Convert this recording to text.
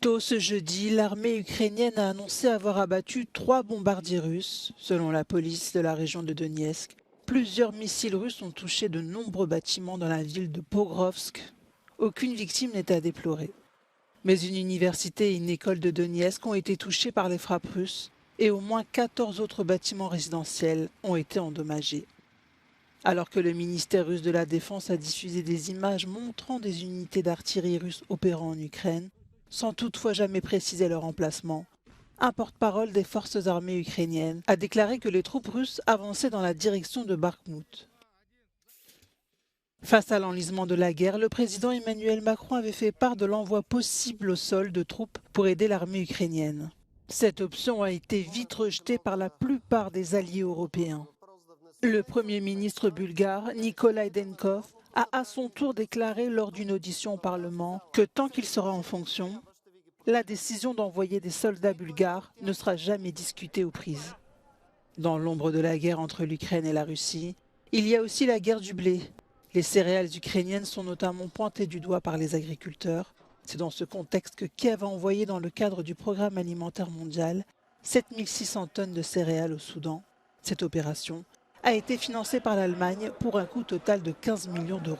Tôt ce jeudi, l'armée ukrainienne a annoncé avoir abattu 3 bombardiers russes. Selon la police de la région de Donetsk, plusieurs missiles russes ont touché de nombreux bâtiments dans la ville de Pokrovsk. Aucune victime n'est à déplorer. Mais une université et une école de Donetsk ont été touchées par les frappes russes et au moins 14 autres bâtiments résidentiels ont été endommagés. Alors que le ministère russe de la Défense a diffusé des images montrant des unités d'artillerie russes opérant en Ukraine, sans toutefois jamais préciser leur emplacement, un porte-parole des forces armées ukrainiennes a déclaré que les troupes russes avançaient dans la direction de Bakhmout. Face à l'enlisement de la guerre, le président Emmanuel Macron avait fait part de l'envoi possible au sol de troupes pour aider l'armée ukrainienne. Cette option a été vite rejetée par la plupart des alliés européens. Le Premier ministre bulgare, Nikolai Denkov, a à son tour déclaré lors d'une audition au Parlement que tant qu'il sera en fonction, la décision d'envoyer des soldats bulgares ne sera jamais discutée ou prise. Dans l'ombre de la guerre entre l'Ukraine et la Russie, il y a aussi la guerre du blé. Les céréales ukrainiennes sont notamment pointées du doigt par les agriculteurs. C'est dans ce contexte que Kiev a envoyé dans le cadre du programme alimentaire mondial 7600 tonnes de céréales au Soudan. Cette opération a été financée par l'Allemagne pour un coût total de 15 millions d'euros.